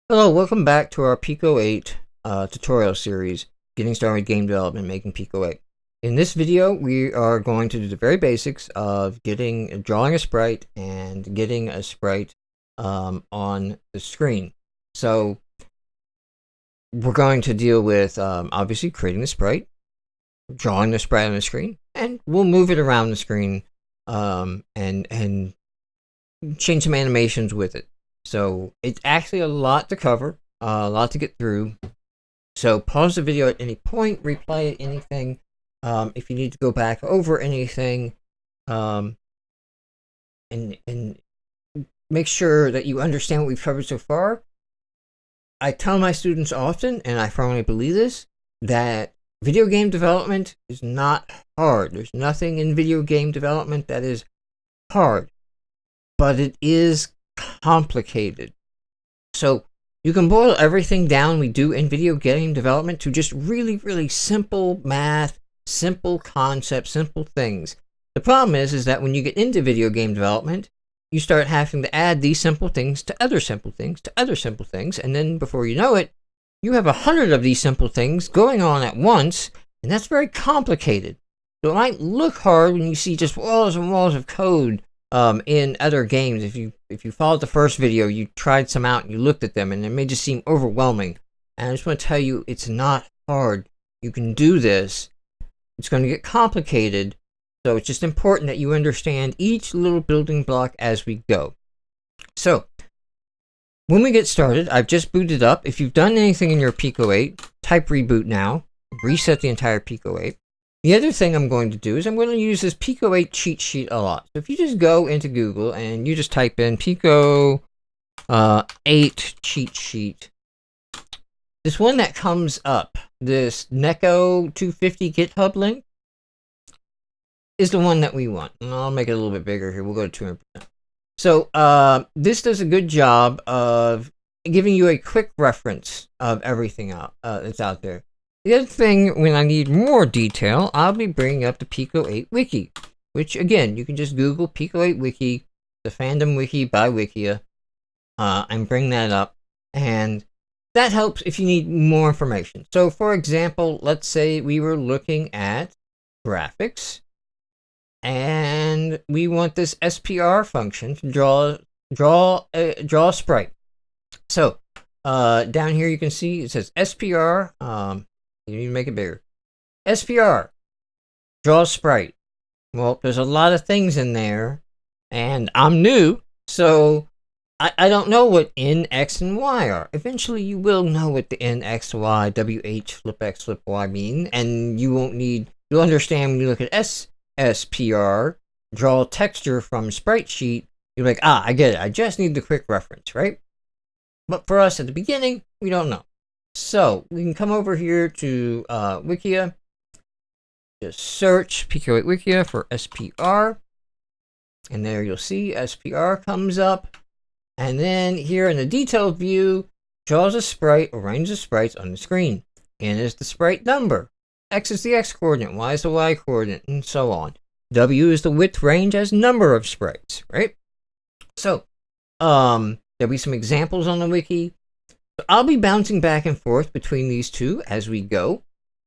Hello, welcome back to our PICO-8 tutorial series, Getting Started with Game Development Making PICO-8. In this video, we are going to do the very basics of drawing a sprite and getting a sprite on the screen. So we're going to deal with obviously creating the sprite, drawing the sprite on the screen, and we'll move it around the screen and change some animations with it. So it's actually a lot to cover, a lot to get through. So pause the video at any point, replay anything. If you need to go back over anything, and make sure that you understand what we've covered so far. I tell my students often, and I firmly believe this, that video game development is not hard. There's nothing in video game development that is hard, but it is complicated. So you can boil everything down we do in video game development to just really simple math, simple concepts, simple things. The problem is that when you get into video game development, you start having to add these simple things to other simple things to other simple things, and then before you know it, you have 100 of these simple things going on at once, and that's very complicated. So it might look hard when you see just walls and walls of code in other games. If you followed the first video, you tried some out and you looked at them, and it may just seem overwhelming. And I just want to tell you, it's not hard. You can do this. It's going to get complicated, so it's just important that you understand each little building block as we go. So when we get started, I've just booted up. If you've done anything in your PICO-8, type reboot now, reset the entire PICO-8. The other thing I'm going to do is I'm going to use this PICO-8 cheat sheet a lot. So if you just go into Google and you just type in PICO-8 cheat sheet, this one that comes up, this Neko 250 GitHub link, is the one that we want. And I'll make it a little bit bigger here. We'll go to 200%. So this does a good job of giving you a quick reference of everything that's out there. The other thing, when I need more detail, I'll be bringing up the PICO-8 wiki, which again, you can just Google PICO-8 wiki, the fandom wiki by Wikia, and bring that up. And that helps if you need more information. So for example, let's say we were looking at graphics, and we want this SPR function to draw a sprite. So down here you can see it says SPR. You need to make it bigger. SPR, draw sprite. Well, there's a lot of things in there, and I'm new, so I don't know what N, X, and Y are. Eventually, you will know what the N, X, Y, WH, flip X, flip Y mean, and you'll understand when you look at SPR, draw texture from sprite sheet, you're like, I get it. I just need the quick reference, right? But for us at the beginning, we don't know. So we can come over here to Wikia, just search PICO-8 Wikia for SPR, and there you'll see SPR comes up, and then here in the detailed view, draws a sprite, arranges the sprites on the screen. N is the sprite number, X is the X coordinate, Y is the Y coordinate, and so on. W is the width range as number of sprites, right? So there'll be some examples on the wiki. So I'll be bouncing back and forth between these two as we go,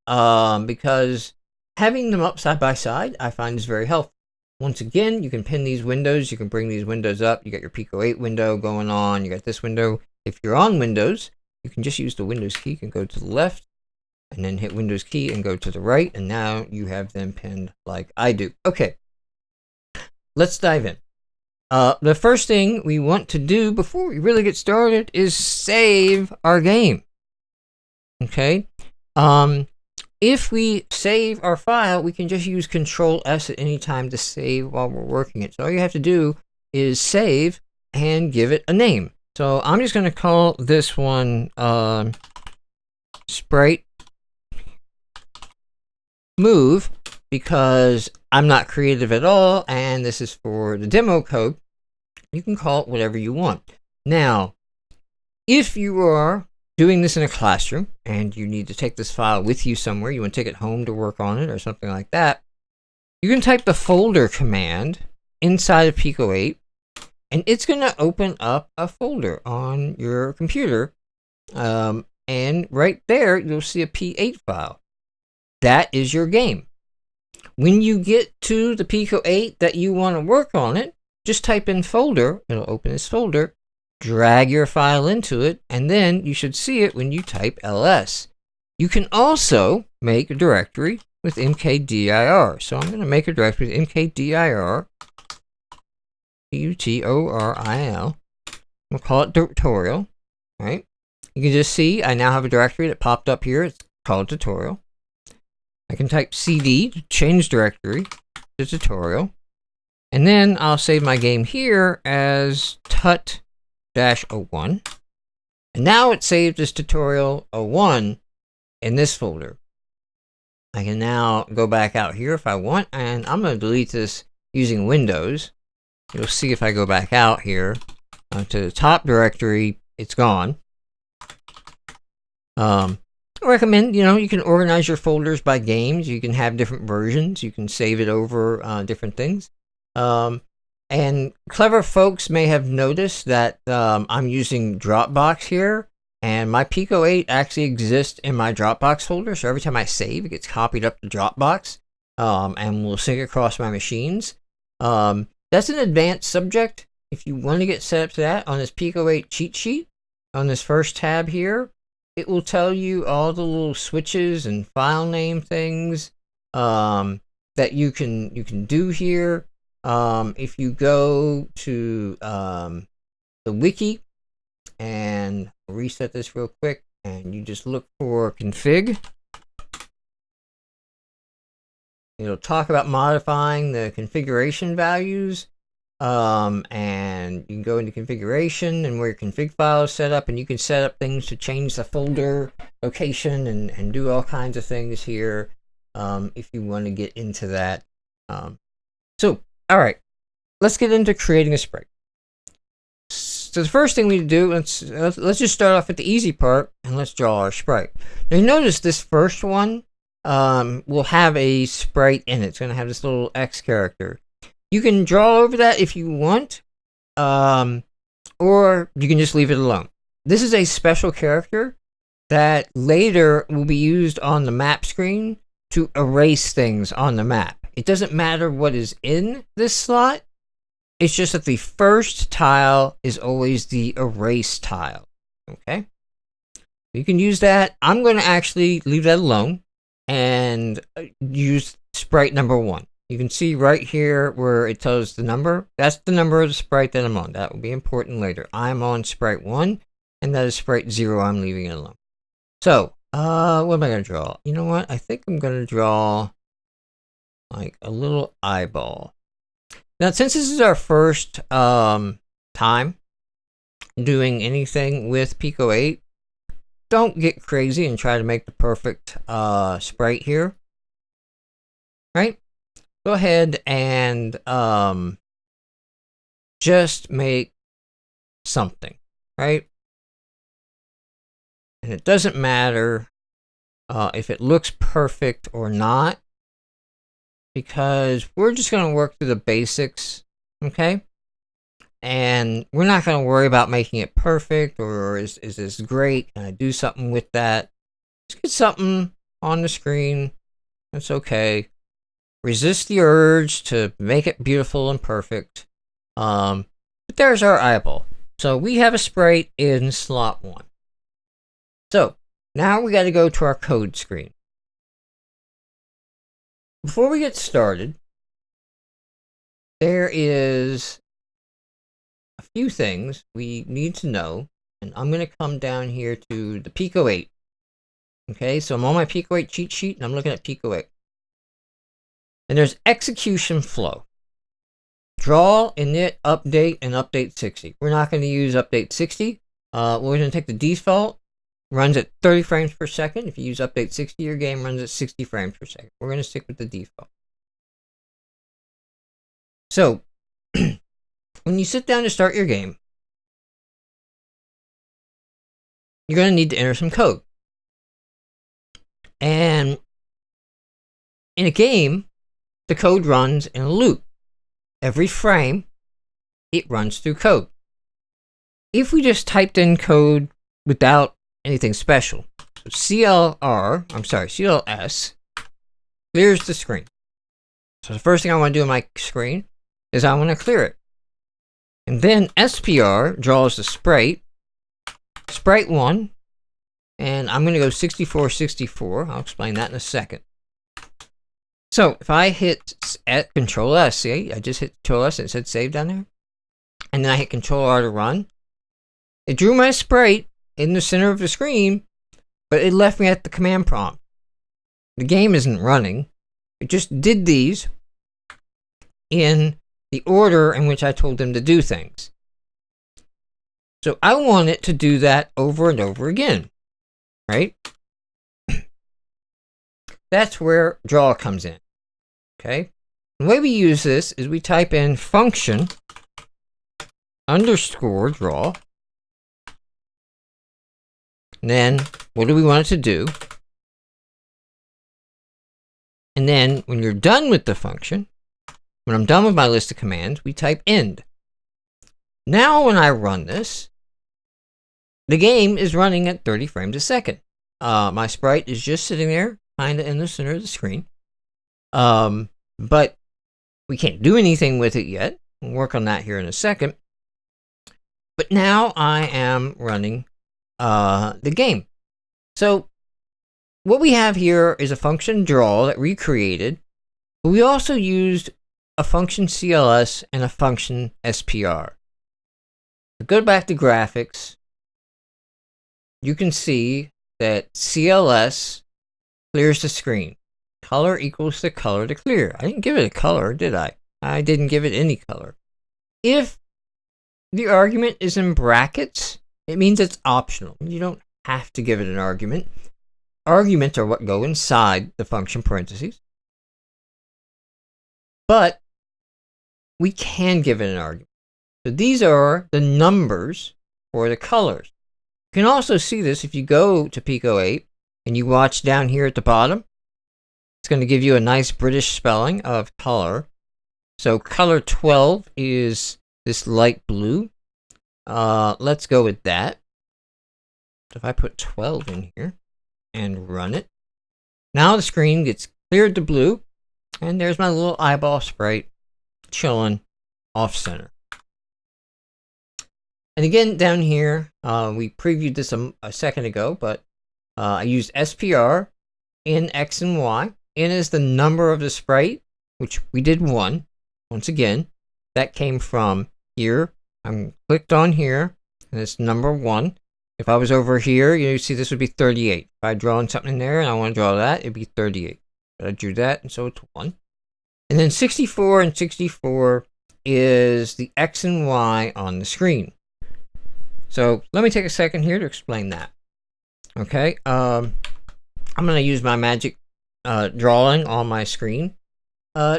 because having them up side by side I find is very helpful. Once again, you can pin these windows, you can bring these windows up. You got your PICO-8 window going on, you got this window. If you're on Windows, you can just use the Windows key and go to the left, and then hit Windows key and go to the right, and now you have them pinned like I do. Okay, let's dive in. The first thing we want to do before we really get started is save our game. Okay? If we save our file, we can just use Control S at any time to save while we're working it. So all you have to do is save and give it a name. So I'm just going to call this one Sprite Move, because I'm not creative at all, and this is for the demo code. You can call it whatever you want. Now, if you are doing this in a classroom and you need to take this file with you somewhere, you want to take it home to work on it or something like that, you can type the folder command inside of PICO-8, and it's going to open up a folder on your computer And right there, you'll see a P8 file. That is your game. When you get to the PICO-8 that you want to work on it, just type in folder. It'll open this folder. Drag your file into it, and then you should see it when you type ls. You can also make a directory with mkdir. So I'm going to make a directory with mkdir, tutorial. We'll call it tutorial, right? You can just see I now have a directory that popped up here. It's called tutorial. I can type cd to change directory to tutorial. And then I'll save my game here as tut-01. And now it's saved as tutorial 01 in this folder. I can now go back out here if I want, and I'm going to delete this using Windows. You'll see if I go back out here to the top directory, it's gone. I recommend, you can organize your folders by games. You can have different versions. You can save it over different things. And clever folks may have noticed that I'm using Dropbox here, and my PICO-8 actually exists in my Dropbox folder. So every time I save, it gets copied up to Dropbox, and will sync across my machines. That's an advanced subject. If you want to get set up to that, on this PICO-8 cheat sheet, on this first tab here, it will tell you all the little switches and file name things that you can do here. If you go to the wiki, and I'll reset this real quick, and you just look for config, it'll talk about modifying the configuration values, and you can go into configuration and where your config file is set up, and you can set up things to change the folder location and do all kinds of things here if you want to get into that. So all right, let's get into creating a sprite. So the first thing we do, let's just start off with the easy part, and let's draw our sprite. Now you notice this first one will have a sprite in it. It's going to have this little X character. You can draw over that if you want, or you can just leave it alone. This is a special character that later will be used on the map screen to erase things on the map. It doesn't matter what is in this slot. It's just that the first tile is always the erase tile. Okay? You can use that. I'm going to actually leave that alone and use sprite number 1. You can see right here where it tells the number. That's the number of the sprite that I'm on. That will be important later. I'm on sprite 1, and that is sprite 0. I'm leaving it alone. So, what am I going to draw? You know what? I think I'm going to draw like a little eyeball. Now, since this is our first time doing anything with PICO-8, don't get crazy and try to make the perfect sprite here. Right? Go ahead and just make something, right? And it doesn't matter if it looks perfect or not, because we're just going to work through the basics, okay? And we're not going to worry about making it perfect, or is this great? Can I do something with that? Just get something on the screen. That's okay. Resist the urge to make it beautiful and perfect. But there's our eyeball. So we have a sprite in slot 1. So now we got to go to our code screen. Before we get started, there is a few things we need to know, and I'm going to come down here to the PICO-8. Okay, so I'm on my PICO-8 cheat sheet, and I'm looking at PICO-8. And there's execution flow. Draw, init, update, and update 60. We're not going to use update 60. We're going to take the default. Runs at 30 frames per second. If you use update 60, your game runs at 60 frames per second. We're going to stick with the default. So, when you sit down to start your game, you're going to need to enter some code. And in a game, the code runs in a loop. Every frame, it runs through code. If we just typed in code without anything special. So CLS clears the screen. So the first thing I want to do on my screen is I want to clear it. And then SPR draws the sprite 1, and I'm going to go 64, 64. I'll explain that in a second. So if I hit Control S, see, I just hit Control S and it said save down there. And then I hit Control R to run. It drew my sprite in the center of the screen, but it left me at the command prompt. The game isn't running. It just did these in the order in which I told them to do things. So I want it to do that over and over again, right? That's where draw comes in, okay? The way we use this is we type in function underscore draw. And then what do we want it to do? And then when you're done with the function, when I'm done with my list of commands, we type end. Now when I run this, the game is running at 30 frames a second. My sprite is just sitting there, kind of in the center of the screen. But we can't do anything with it yet. We'll work on that here in a second. But now I am running the game. So what we have here is a function draw that we created, but we also used a function CLS and a function SPR. So go back to graphics. You can see that CLS clears the screen. Color equals the color to clear. I didn't give it a color, did I? I didn't give it any color. If the argument is in brackets, it means it's optional. You don't have to give it an argument. Arguments are what go inside the function parentheses. But we can give it an argument. So these are the numbers for the colors. You can also see this if you go to PICO-8 and you watch down here at the bottom. It's going to give you a nice British spelling of color. So color 12 is this light blue. Let's go with that. So if I put 12 in here and run it, now the screen gets cleared to blue, and there's my little eyeball sprite chilling off center. And again, down here, we previewed this a second ago, but I used SPR in X and Y. N is the number of the sprite, which we did 1. Once again, that came from here. I'm clicked on here, and it's number 1. If I was over here, you see this would be 38. If I draw something in there and I want to draw that, it'd be 38. But I drew that, and so it's 1. And then 64 and 64 is the X and Y on the screen. So let me take a second here to explain that. Okay, I'm going to use my magic drawing on my screen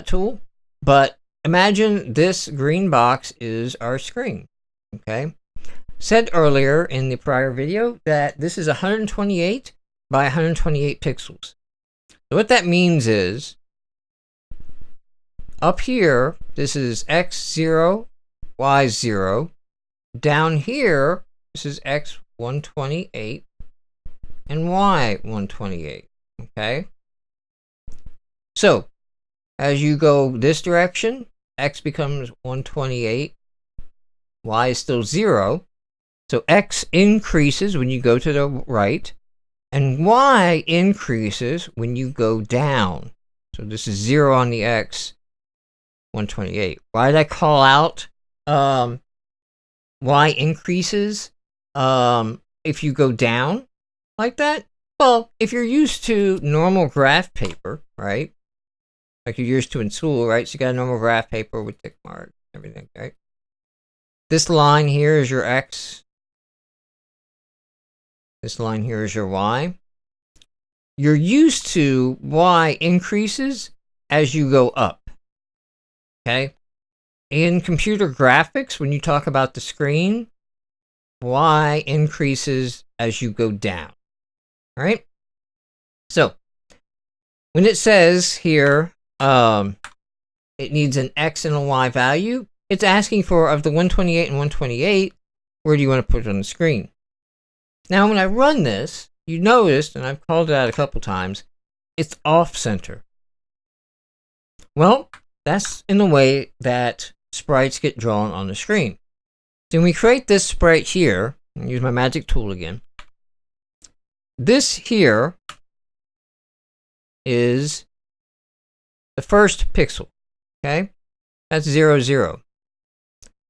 tool. But imagine this green box is our screen. Okay, said earlier in the prior video that this is 128 by 128 pixels. So what that means is up here, this is X0, Y0. Down here, this is X128 and Y128. Okay? So, as you go this direction, X becomes 128, Y is still 0. So X increases when you go to the right, and Y increases when you go down. So this is 0 on the X, 128. Why did I call out Y increases if you go down like that? Well, if you're used to normal graph paper, right? Like you're used to in school, right? So you got a normal graph paper with tick marks, everything, right? This line here is your X. This line here is your Y. You're used to Y increases as you go up. Okay? In computer graphics, when you talk about the screen, Y increases as you go down. All right? So, when it says here, it needs an X and a Y value, it's asking for, of the 128 and 128, where do you want to put it on the screen? Now, when I run this, you noticed, and I've called it out a couple times, it's off center. Well, that's in the way that sprites get drawn on the screen. So when we create this sprite here, I'll use my magic tool again. This here is the first pixel, okay? That's 0, 0.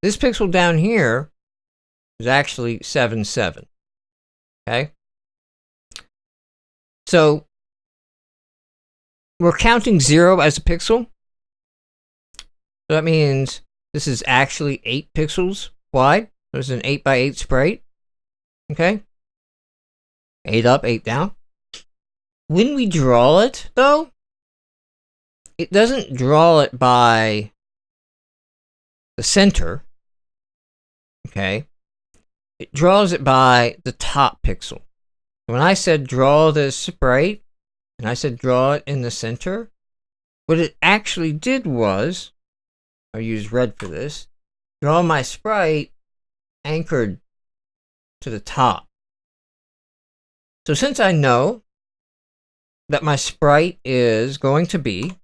This pixel down here is actually 7, 7, okay? So we're counting 0 as a pixel. So that means this is actually 8 pixels wide. So it's an 8 by 8 sprite, okay? 8 up, 8 down. When we draw it, though, it doesn't draw it by the center, okay? It draws it by the top pixel. When I said draw this sprite, and I said draw it in the center, what it actually did was, I'll use red for this, draw my sprite anchored to the top. So since I know that my sprite is going to be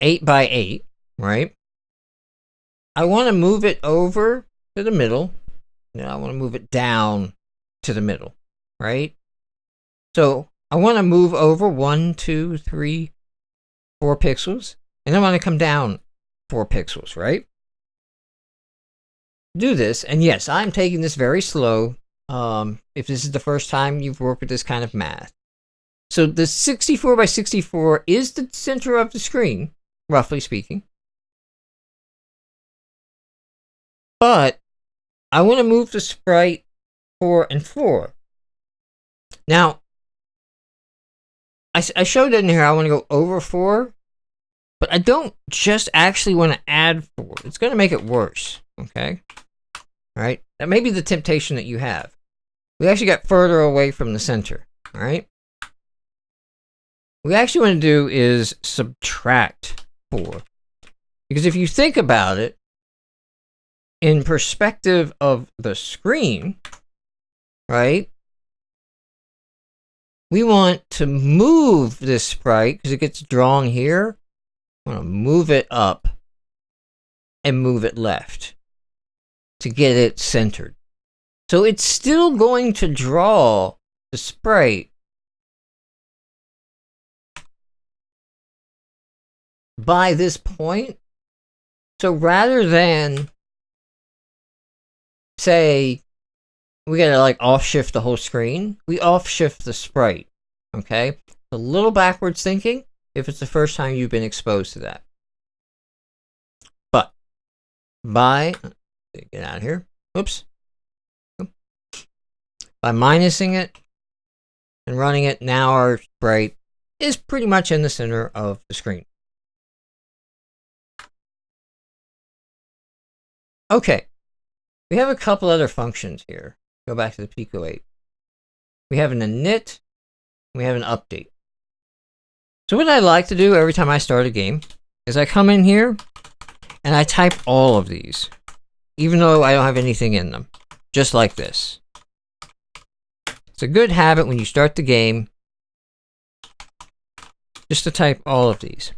8 by 8, right? I want to move it over to the middle, and I want to move it down to the middle, right? So I want to move over 1, 2, 3, 4 pixels, and I want to come down 4 pixels, right? Do this, and yes, I'm taking this very slow. If this is the first time you've worked with this kind of math. So the 64 by 64 is the center of the screen, roughly speaking. But I want to move the sprite 4 and 4. Now, I showed it in here, I want to go over 4, but I don't just actually want to add 4. It's going to make it worse, okay? All right? That may be the temptation that you have. We actually got further away from the center, all right? What we actually want to do is subtract 4. Because if you think about it, in perspective of the screen, right? We want to move this sprite, because it gets drawn here. I want to move it up and move it left to get it centered. So it's still going to draw the sprite by this point. So rather than say we gotta like off shift the whole screen, we off shift the sprite. Okay? A little backwards thinking if it's the first time you've been exposed to that. But by get out of here. Oops. By minusing it and running it, now our sprite is pretty much in the center of the screen. Okay, we have a couple other functions here. Go back to the PICO-8. We have an init, we have an update. So what I like to do every time I start a game is I come in here and I type all of these, even though I don't have anything in them, just like this. It's a good habit when you start the game just to type all of these.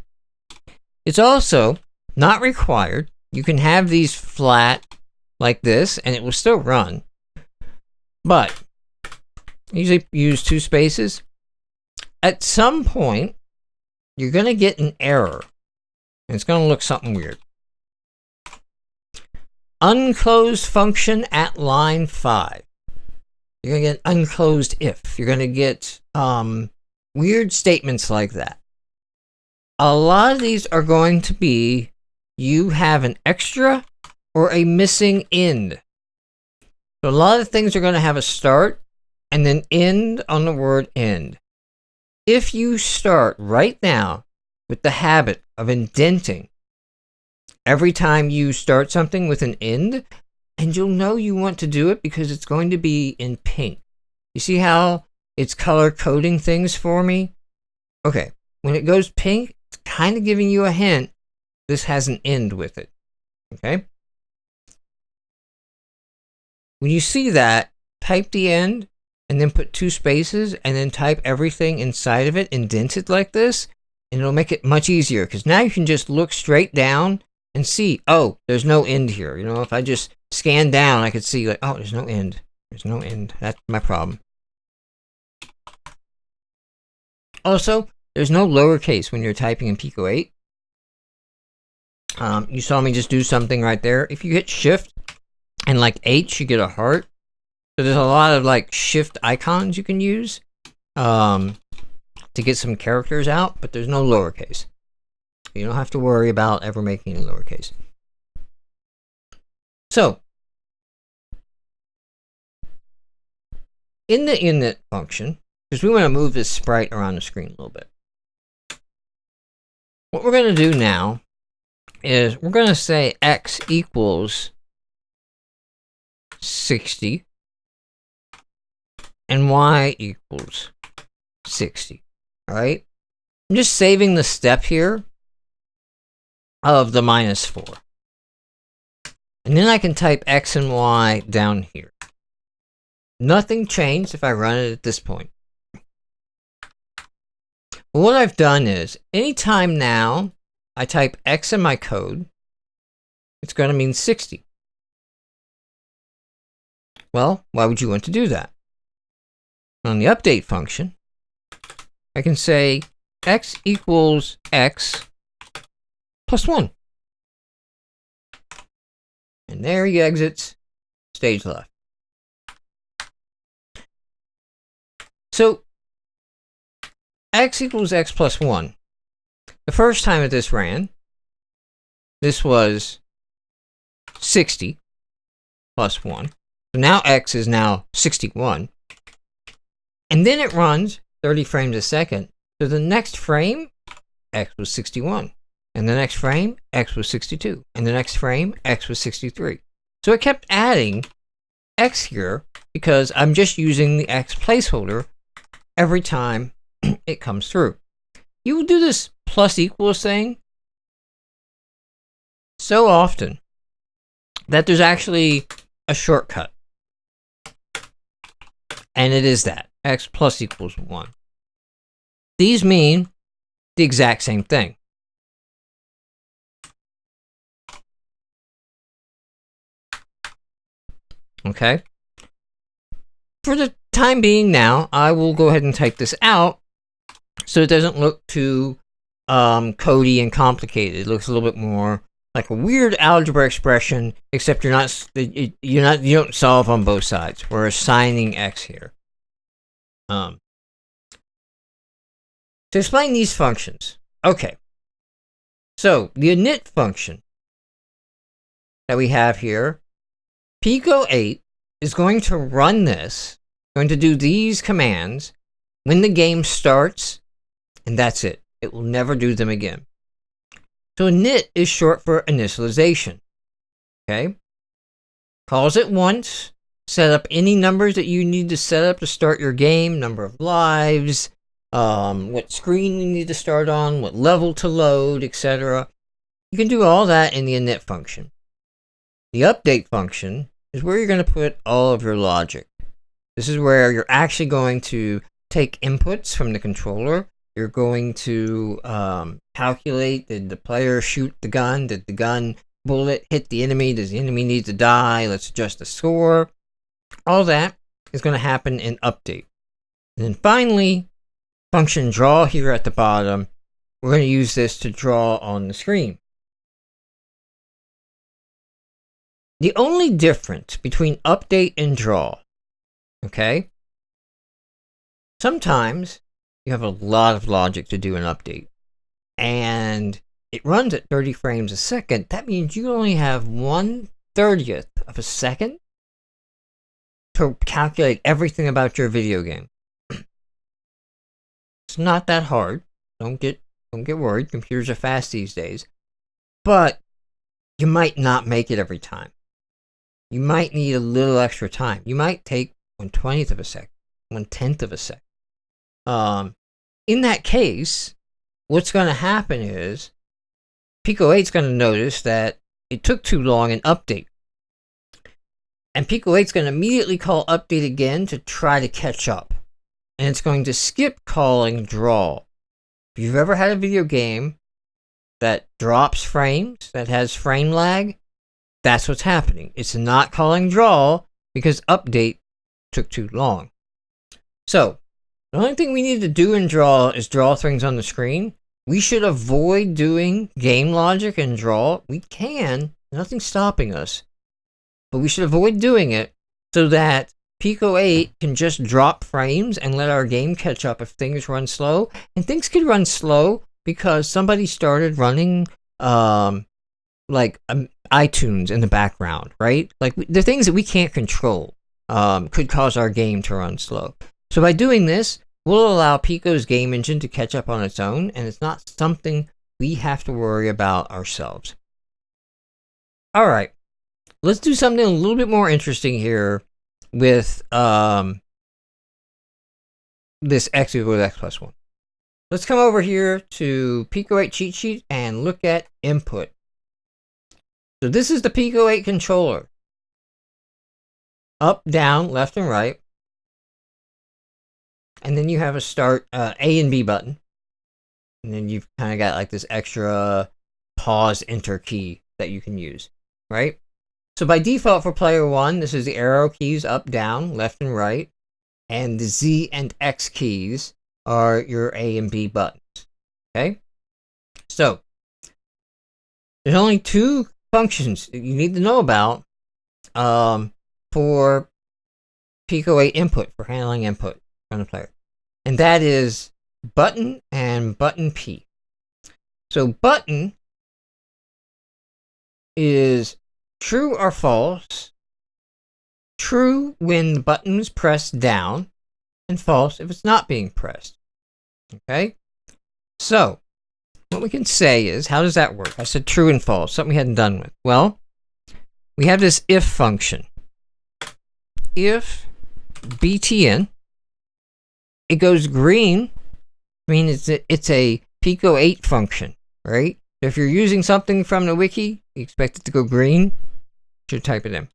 It's also not required. You can have these flat like this and it will still run. But I usually use 2 spaces. At some point, you're going to get an error. And it's going to look something weird. Unclosed function at line 5. You're going to get unclosed if. You're going to get weird statements like that. A lot of these are going to be you have an extra or a missing end. So a lot of things are going to have a start and then end on the word end. If you start right now with the habit of indenting every time you start something with an end, and you'll know you want to do it because it's going to be in pink. You see how it's color coding things for me? Okay, when it goes pink, it's kind of giving you a hint. This has an end with it. Okay? When you see that, type the end and then put 2 spaces and then type everything inside of it indented like this, and it'll make it much easier because now you can just look straight down and see, oh, there's no end here. You know, if I just scan down, I could see like, oh, there's no end. There's no end. That's my problem. Also, there's no lowercase when you're typing in PICO-8. You saw me just do something right there. If you hit Shift and like H, you get a heart. So there's a lot of like shift icons you can use to get some characters out, but there's no lowercase. You don't have to worry about ever making it lowercase. So in the init function, because we want to move this sprite around the screen a little bit, what we're going to do now is we're going to say x equals 60 and y equals 60. All right, I'm just saving the step here of the -4, and then I can type x and y down here. Nothing changed if I run it at this point. But what I've done is anytime now I type x in my code, it's going to mean 60. Well, why would you want to do that? On the update function, I can say x equals x plus 1. And there he exits stage left. So x equals x plus 1. The first time that this ran, this was 60 plus 1. So now x is now 61. And then it runs 30 frames a second. So the next frame, x was 61. And the next frame, x was 62. And the next frame, x was 63. So it kept adding x here because I'm just using the x placeholder every time it comes through. You will do this plus equals thing so often that there's actually a shortcut. And it is that. X plus equals 1. These mean the exact same thing. Okay? For the time being now, I will go ahead and type this out so it doesn't look too codey and complicated. It looks a little bit more like a weird algebra expression, except you don't solve on both sides. We're assigning x here. To explain these functions, okay. So the init function that we have here, PICO-8 is going to run this, going to do these commands when the game starts, and that's it. It will never do them again. So init is short for initialization. Okay? Calls it once, set up any numbers that you need to set up to start your game, number of lives, what screen you need to start on, what level to load, etc. You can do all that in the init function. The update function is where you're going to put all of your logic. This is where you're actually going to take inputs from the controller. You're going to calculate, did the player shoot the gun? Did the gun bullet hit the enemy? Does the enemy need to die? Let's adjust the score. All that is going to happen in update. And then finally, function draw here at the bottom. We're going to use this to draw on the screen. The only difference between update and draw, okay? Sometimes you have a lot of logic to do an update, and it runs at 30 frames a second. That means you only have 1/30th of a second to calculate everything about your video game. It's not that hard. Don't get worried. Computers are fast these days. But you might not make it every time. You might need a little extra time. You might take 1/20th of a second, 1/10th of a second. In that case, what's going to happen is PICO-8 is going to notice that it took too long in update. And PICO-8 is going to immediately call update again to try to catch up. And it's going to skip calling draw. If you've ever had a video game that drops frames, that has frame lag, that's what's happening. It's not calling draw because update took too long. So, the only thing we need to do in draw is draw things on the screen. We should avoid doing game logic in draw. We can, nothing's stopping us. But we should avoid doing it so that PICO-8 can just drop frames and let our game catch up if things run slow. And things could run slow because somebody started running like iTunes in the background, right? Like the things that we can't control could cause our game to run slow. So by doing this, we'll allow Pico's game engine to catch up on its own, and it's not something we have to worry about ourselves. All right, let's do something a little bit more interesting here with this x equals x plus 1. Let's come over here to PICO-8 cheat sheet and look at input. So this is the PICO-8 controller. Up, down, left, and right. And then you have a start A and B button. And then you've kind of got like this extra pause enter key that you can use, right? So by default for player 1, this is the arrow keys up, down, left, and right. And the Z and X keys are your A and B buttons, okay? So there's only 2 functions that you need to know about for PICO-8 input, for handling input from the player. And that is button and button P. So button is true or false. True when the button is pressed down, and false if it's not being pressed. Okay? So, what we can say is, how does that work? I said true and false, something we hadn't done with. Well, we have this if function. If btn, it goes green, I mean it's a PICO-8 function, right? So if you're using something from the wiki, you expect it to go green, you should type it in.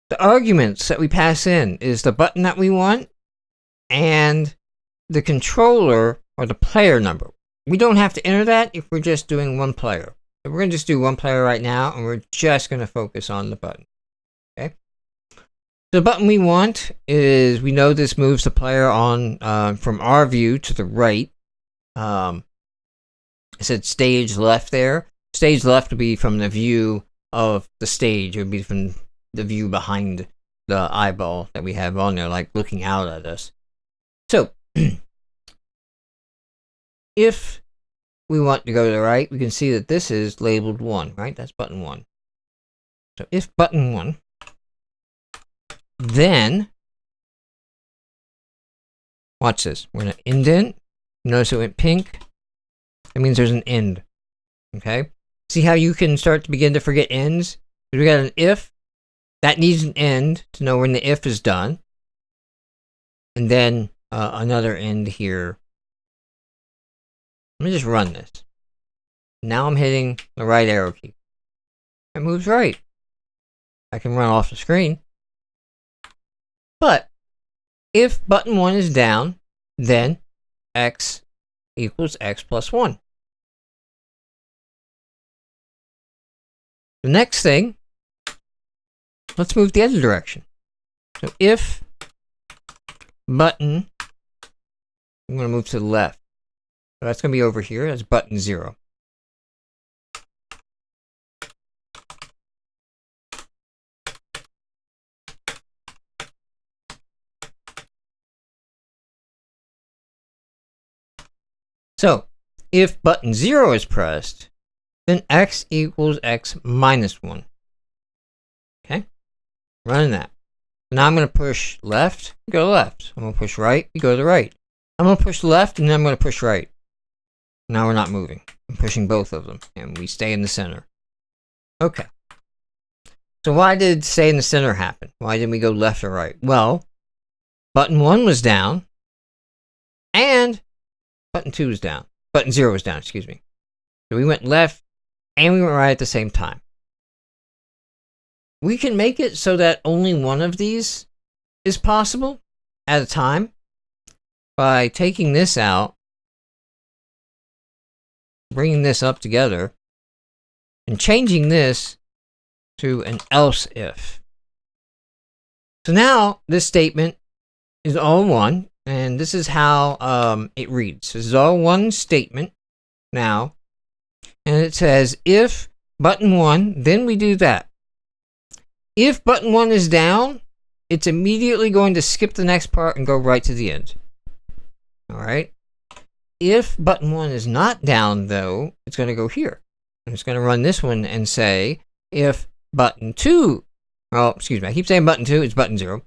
The arguments that we pass in is the button that we want and the controller or the player number. We don't have to enter that if we're just doing one player. So we're going to just do one player right now, and we're just going to focus on the button. Okay. The button we want is, we know this moves the player on from our view to the right. I said stage left there. Stage left would be from the view of the stage. It would be from the view behind the eyeball that we have on there, like looking out at us. So, if we want to go to the right, we can see that this is labeled 1, right? That's button 1. So, if button 1, then, watch this. We're going to indent. Notice it went pink. That means there's an end. Okay? See how you can start to begin to forget ends? We got an if. That needs an end to know when the if is done. And then another end here. Let me just run this. Now I'm hitting the right arrow key. It moves right. I can run off the screen. But if button 1 is down, then x equals x plus 1. The next thing, let's move the other direction. So if button, I'm going to move to the left. So that's going to be over here. That's button 0. So if button 0 is pressed, then x equals x minus 1. Okay? Running that. Now I'm going to push left, go left. I'm going to push right, we go to the right. I'm going to push left, and then I'm going to push right. Now we're not moving. I'm pushing both of them, and we stay in the center. Okay. So why did stay in the center happen? Why didn't we go left or right? Well, button 1 was down, and button 2 was down. Button 0 was down, excuse me. So we went left, and we went right at the same time. we can make it so that only one of these is possible at a time by taking this out, bringing this up together, and changing this to an else if. So now this statement is all one, and this is how it reads. This is all one statement now, and it says if button 1, then we do that. If button 1 is down, it's immediately going to skip the next part and go right to the end. Alright? If button 1 is not down, though, it's going to go here. And it's going to run this one and say, if button 2, well, excuse me, I keep saying button 2, it's button 0.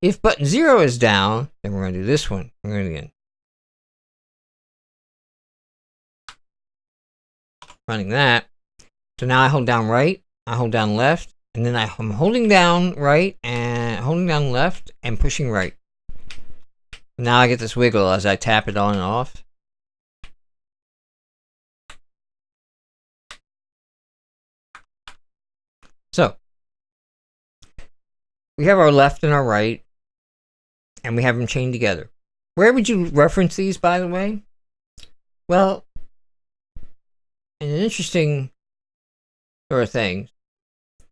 If button 0 is down, then we're going to do this one. We're going to do it again. Running that. So now I hold down right, I hold down left, and then I'm holding down right and holding down left and pushing right. Now I get this wiggle as I tap it on and off. So, we have our left and our right, and we have them chained together. Where would you reference these, by the way? Well, an interesting sort of thing.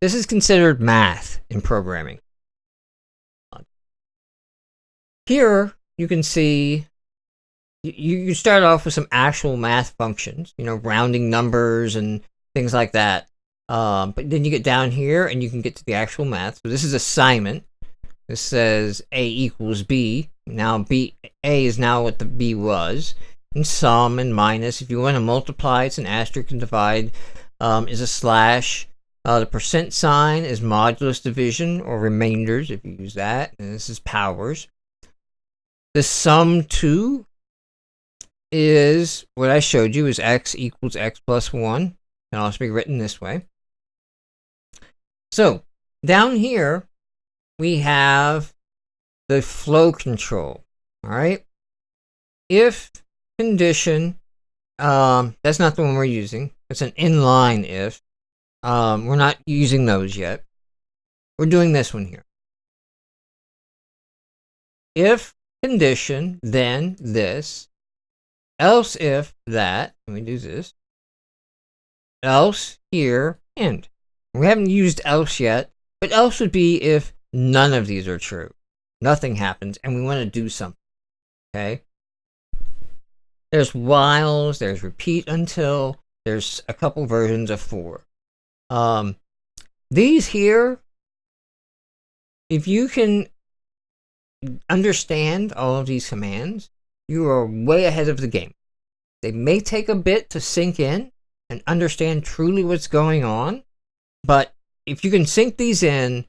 This is considered math in programming. Here, you can see, you start off with some actual math functions, you know, rounding numbers and things like that. But then you get down here and you can get to the actual math. So this is assignment. This says A equals B. Now A is now what the B was. And sum and minus. If you want to multiply, it's an asterisk, and divide is a slash. The percent sign is modulus division or remainders if you use that. And this is powers. The sum 2 is what I showed you, is x equals x plus 1. Can also be written this way. So down here we have the flow control. All right. If condition, that's not the one we're using. It's an inline if. We're not using those yet. We're doing this one here. If condition, then this. Else if that. Let me do this. Else here, end. We haven't used else yet, but else would be if none of these are true. Nothing happens, and we want to do something. Okay? There's whiles, there's repeat until, there's a couple versions of for. These here, if you can understand all of these commands, you are way ahead of the game. They may take a bit to sink in and understand truly what's going on, but if you can sink these in,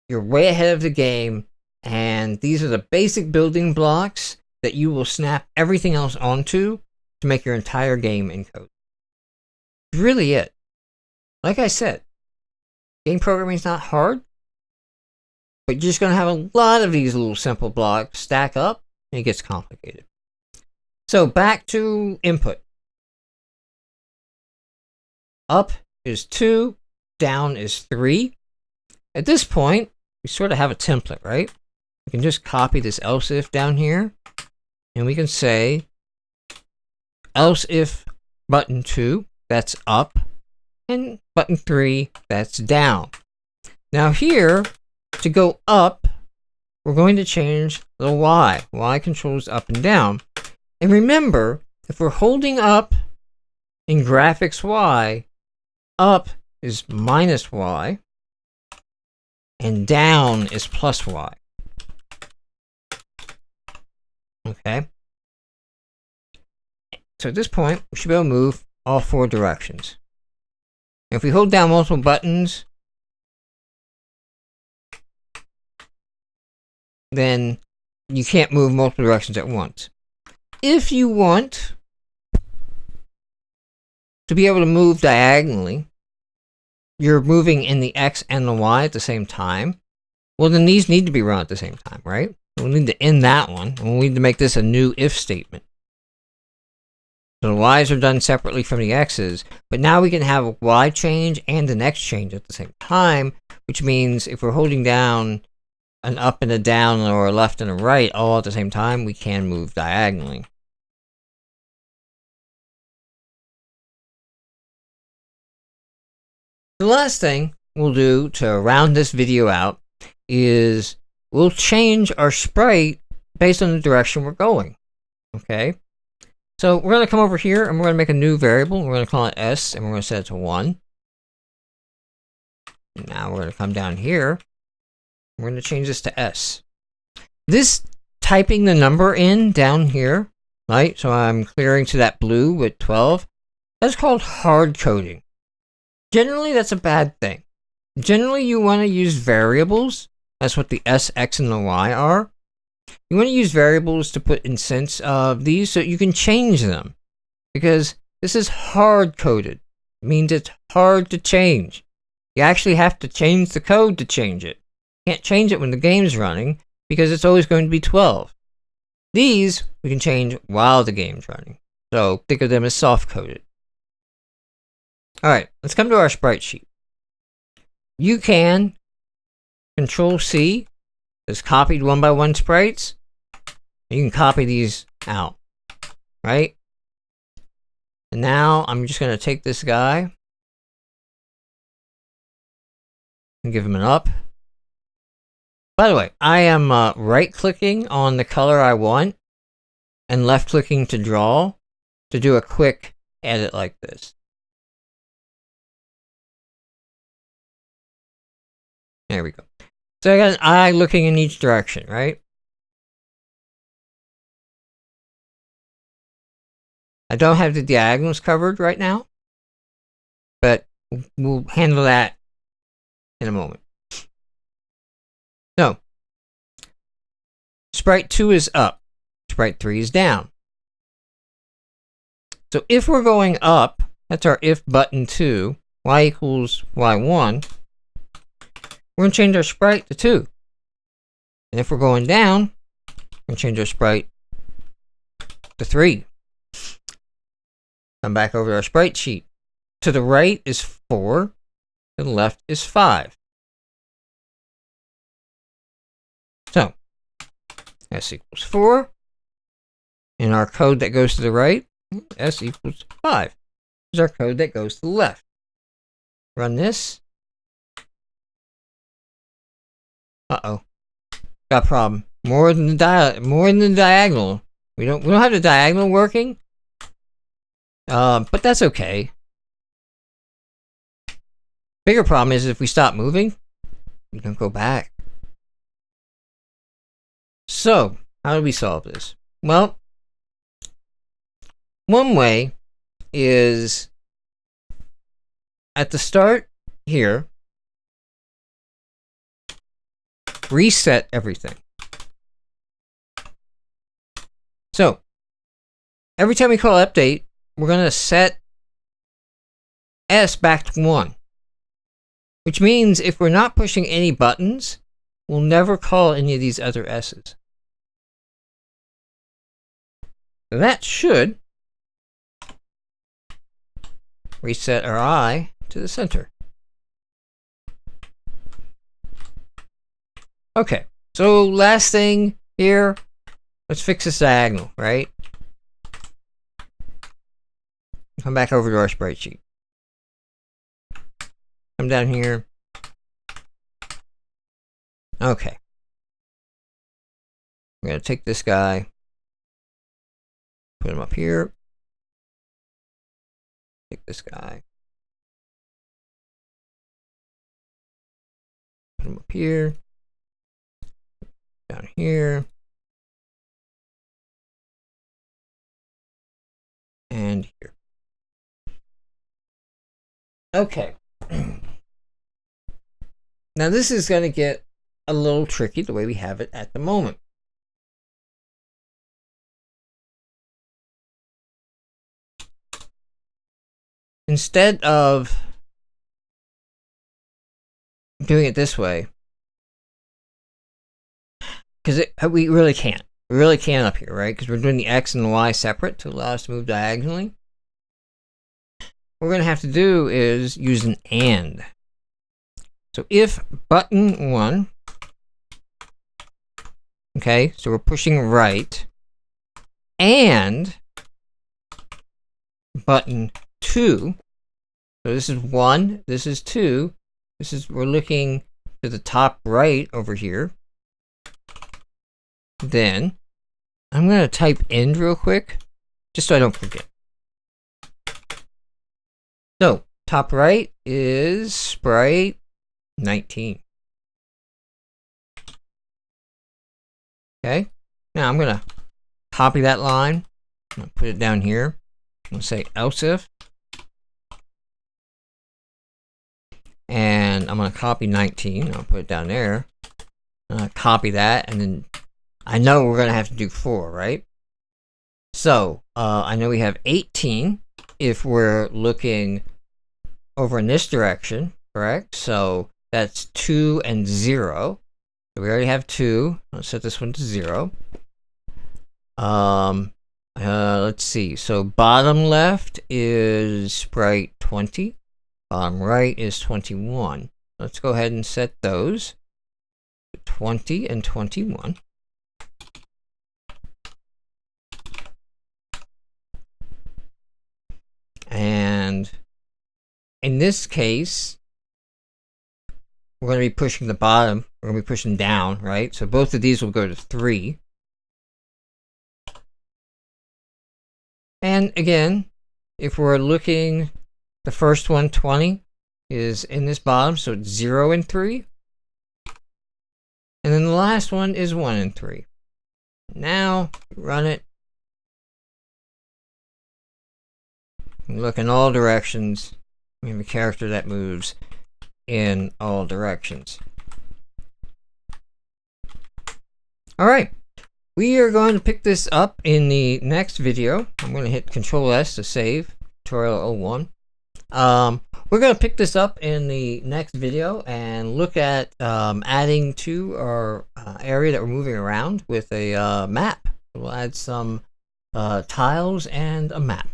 you're way ahead of the game, and these are the basic building blocks that you will snap everything else onto to make your entire game in code. It's really it. Like I said, game programming is not hard, but you're just going to have a lot of these little simple blocks stack up, and it gets complicated. So back to input. Up is 2, down is 3. At this point, we sort of have a template, right? We can just copy this else if down here, and we can say else if button 2, that's up, and button 3, that's down. Now here, to go up, we're going to change the Y. Y controls up and down. And remember, if we're holding up in graphics Y, up is minus Y, and down is plus Y. Okay? So at this point, we should be able to move all 4 directions. If we hold down multiple buttons, then you can't move multiple directions at once. If you want to be able to move diagonally, you're moving in the X and the Y at the same time, well then these need to be run at the same time, right? We'll need to end that one, and we'll need to make this a new if statement. So the Y's are done separately from the X's, but now we can have a Y change and an X change at the same time, which means if we're holding down an up and a down or a left and a right all at the same time, we can move diagonally. The last thing we'll do to round this video out is we'll change our sprite based on the direction we're going. Okay? So we're going to come over here and we're going to make a new variable. We're going to call it S and we're going to set it to 1. Now we're going to come down here. We're going to change this to S. This typing the number in down here, right? So I'm clearing to that blue with 12. That's called hard coding. Generally, that's a bad thing. Generally, you want to use variables. That's what the S, X, and the Y are. You want to use variables to put in sense of these so you can change them. Because this is hard coded. It means it's hard to change. You actually have to change the code to change it. You can't change it when the game's running because it's always going to be 12. These we can change while the game's running. So think of them as soft coded. Alright, let's come to our sprite sheet. You can Control C, that's copied 1x1 sprites. You can copy these out, right? And now I'm just going to take this guy and give him an up. By the way, I am right-clicking on the color I want and left-clicking to draw to do a quick edit like this. There we go. So I got an eye looking in each direction, right? I don't have the diagonals covered right now, but we'll handle that in a moment. So, Sprite 2 is up, Sprite 3 is down. So if we're going up, that's our if button 2, y equals y1, we're going to change our sprite to 2. And if we're going down, we're going to change our sprite to 3. Come back over to our sprite sheet. To the right is 4, to the left is 5. So, S equals 4. In our code that goes to the right, S equals 5. This is our code that goes to the left. Run this. Uh-oh. Got a problem. More than the diagonal. We don't have the diagonal working. But that's okay. Bigger problem is if we stop moving, we don't go back. So, how do we solve this? Well, one way is at the start here, reset everything. So, every time we call update, we're going to set S back to 1. Which means if we're not pushing any buttons, we'll never call any of these other S's. So that should reset our I to the center. Okay, so last thing here, let's fix this diagonal, right? Come back over to our sprite sheet. Come down here. Okay. I'm going to take this guy, put him up here. Take this guy, put him up here. Down here. And here. Okay. Now this is going to get a little tricky the way we have it at the moment. Instead of doing it this way, because we really can't. We really can't up here, right? Because we're doing the X and the Y separate to allow us to move diagonally. What we're going to have to do is use an AND. So if button 1, okay, so we're pushing right, and button 2, so this is 1, this is 2, we're looking to the top right over here, then I'm going to type end real quick, just so I don't forget. So, top right is Sprite 19. Okay, now I'm going to copy that line, I'm going to put it down here, I'm going to say else if, and I'm going to copy 19, I'll put it down there, copy that, and then I know we're going to have to do 4, right? So, I know we have 18 if we're looking over in this direction, correct? So, that's 2 and 0. So we already have 2. Let's set this one to 0. Let's see. So, bottom left is Sprite 20. Bottom right is 21. Let's go ahead and set those. 20 and 21. And in this case, we're going to be pushing the bottom. We're going to be pushing down, right? So both of these will go to 3. And again, if we're looking, the first one, 20, is in this bottom, so it's 0 and 3. And then the last one is 1 and 3. Now, run it. Look in all directions. We have a character that moves in all directions. Alright, we are going to pick this up in the next video. I'm going to hit Control S to save, tutorial 01. We're going to pick this up in the next video and look at adding to our area that we're moving around with a map. We'll add some tiles and a map.